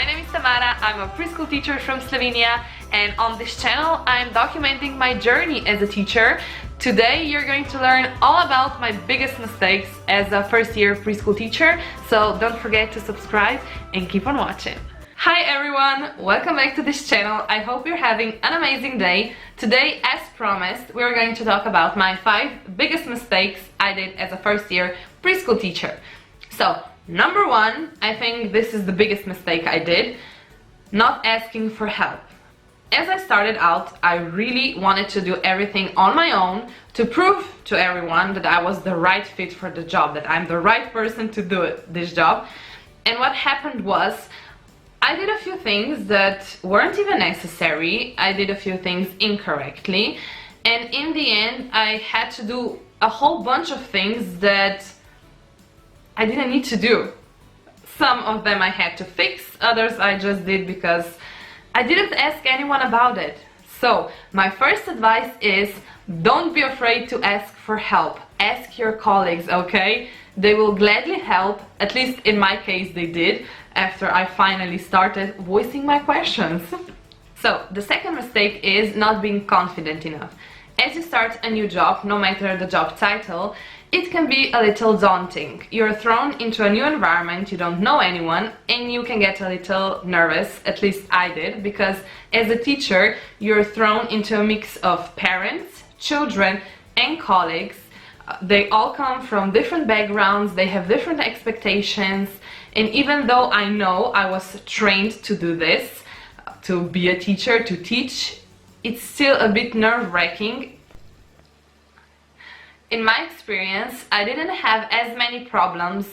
My name is Tamara, I'm a preschool teacher from Slovenia, and on this channel I'm documenting my journey as a teacher. Today you're going to learn all about my biggest mistakes as a first-year preschool teacher, so don't forget to subscribe and keep on watching. Hi everyone, welcome back to this channel. I hope you're having an amazing day. Today, as promised, we're going to talk about my 5 biggest mistakes I did as a first-year preschool teacher. So, number 1, I think this is the biggest mistake I did, not asking for help. As I started out, I really wanted to do everything on my own to prove to everyone that I was the right fit for the job, that I'm the right person to do this job. And what happened was, I did a few things that weren't even necessary. I did a few things incorrectly, and in the end I had to do a whole bunch of things that I didn't need to do. Some of them I had to fix, others I just did because I didn't ask anyone about it. So my first advice is, don't be afraid to ask for help. Ask your colleagues, okay? They will gladly help, at least in my case they did, after I finally started voicing my questions. So, the second mistake is not being confident enough. As you start a new job, no matter the job title, it can be a little daunting. You're thrown into a new environment, you don't know anyone, and you can get a little nervous, at least I did, because as a teacher, you're thrown into a mix of parents, children, and colleagues. They all come from different backgrounds, they have different expectations, and even though I know I was trained to do this, to be a teacher, to teach, it's still a bit nerve-wracking. In my experience, I didn't have as many problems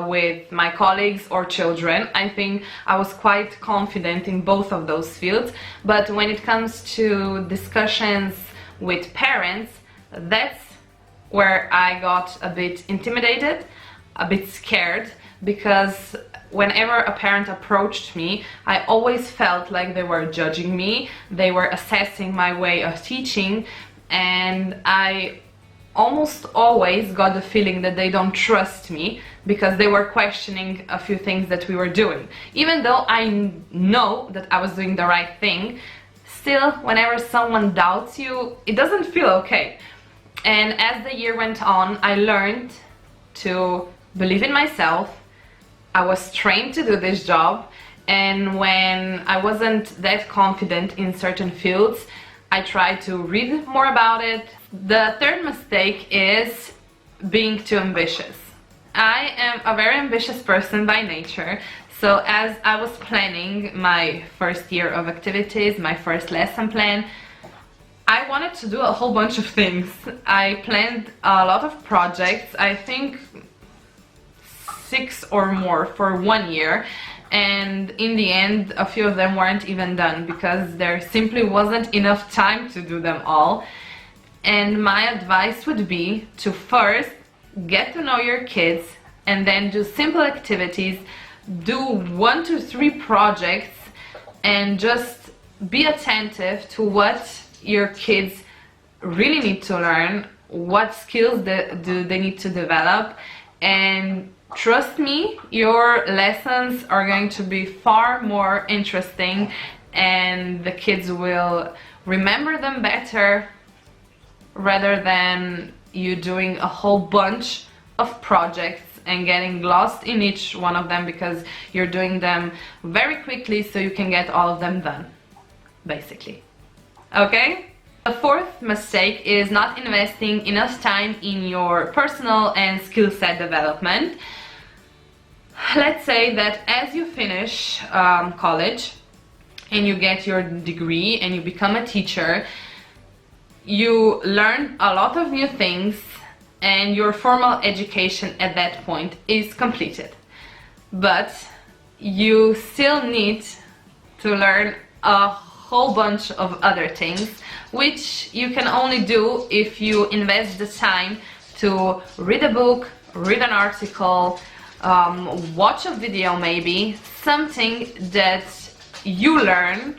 with my colleagues or children. I think I was quite confident in both of those fields, but when it comes to discussions with parents, that's where I got a bit intimidated, a bit scared, because whenever a parent approached me, I always felt like they were judging me, they were assessing my way of teaching, and I almost always got the feeling that they don't trust me because they were questioning a few things that we were doing. Even though I know that I was doing the right thing, still, whenever someone doubts you, it doesn't feel okay. And as the year went on, I learned to believe in myself. I was trained to do this job, and when I wasn't that confident in certain fields, I tried to read more about it. The third mistake is being too ambitious. I am a very ambitious person by nature, so as I was planning my first year of activities, my first lesson plan, I wanted to do a whole bunch of things. I planned a lot of projects, I think 6 or more for 1 year, and in the end a few of them weren't even done because there simply wasn't enough time to do them all. And my advice would be to first get to know your kids and then do simple activities, do 1 to 3 projects, and just be attentive to what your kids really need to learn, what skills do they need to develop, and trust me, your lessons are going to be far more interesting and the kids will remember them better rather than you doing a whole bunch of projects and getting lost in each one of them because you're doing them very quickly so you can get all of them done, basically. Okay? The fourth mistake is not investing enough time in your personal and skill set development. Let's say that as you finish college and you get your degree and you become a teacher, you learn a lot of new things and your formal education at that point is completed. But you still need to learn a whole bunch of other things, which you can only do if you invest the time to read a book, read an article, watch a video maybe, something that you learn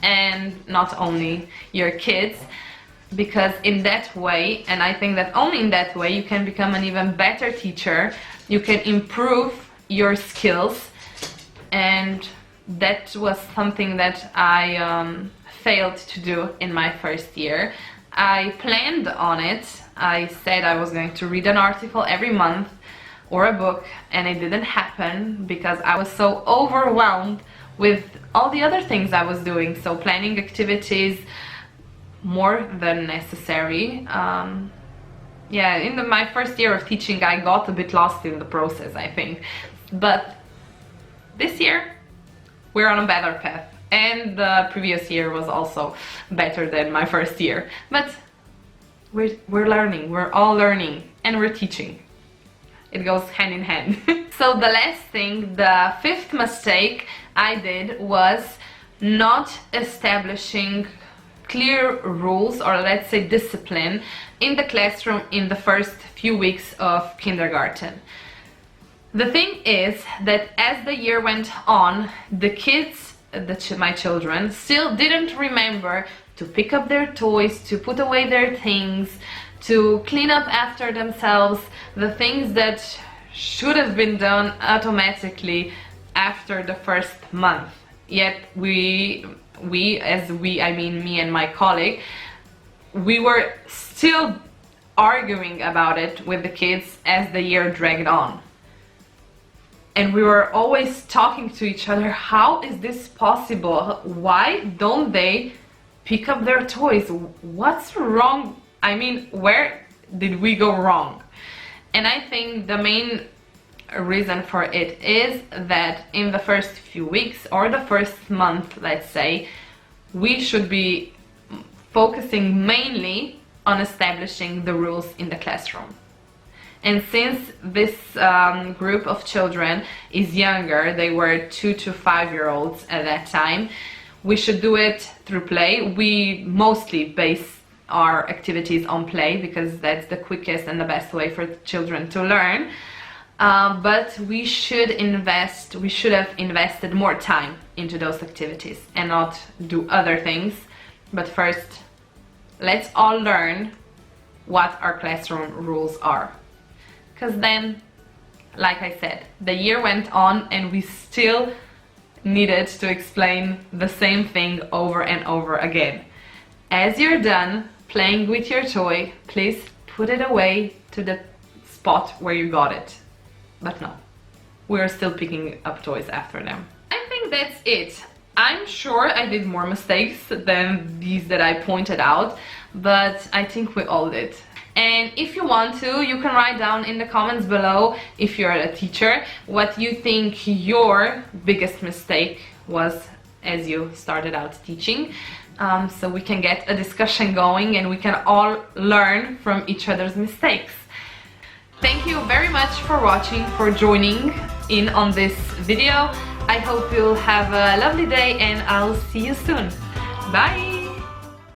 and not only your kids, because in that way, and I think that only in that way, you can become an even better teacher, you can improve your skills, and that was something that I failed to do in my first year. I planned on it. I said I was going to read an article every month or a book, and it didn't happen because I was so overwhelmed with all the other things I was doing. So planning activities more than necessary. Yeah, in my first year of teaching I got a bit lost in the process, I think. But this year we're on a better path, and the previous year was also better than my first year. But we're learning, we're all learning, and we're teaching. It goes hand in hand. So the last thing, the fifth mistake I did was not establishing clear rules, or let's say discipline, in the classroom in the first few weeks of kindergarten. The thing is that as the year went on, the kids, my children, still didn't remember to pick up their toys, to put away their things, to clean up after themselves, the things that should have been done automatically after the first month. Yet I mean me and my colleague, we were still arguing about it with the kids as the year dragged on. And we were always talking to each other, how is this possible? Why don't they pick up their toys? What's wrong? I mean, where did we go wrong? And I think the main reason for it is that in the first few weeks or the first month, let's say, we should be focusing mainly on establishing the rules in the classroom. And since this group of children is younger, they were 2 to 5 year olds at that time, we should do it through play. We mostly base our activities on play because that's the quickest and the best way for children to learn. But we should have invested more time into those activities and not do other things. But first, let's all learn what our classroom rules are. Because then, like I said, the year went on and we still needed to explain the same thing over and over again. As you're done playing with your toy, please put it away to the spot where you got it. But no, we're still picking up toys after them. I think that's it. I'm sure I did more mistakes than these that I pointed out, but I think we all did. And if you want to, you can write down in the comments below, if you're a teacher, what you think your biggest mistake was as you started out teaching. So we can get a discussion going and we can all learn from each other's mistakes. Thank you very much for watching, for joining in on this video. I hope you'll have a lovely day and I'll see you soon. Bye!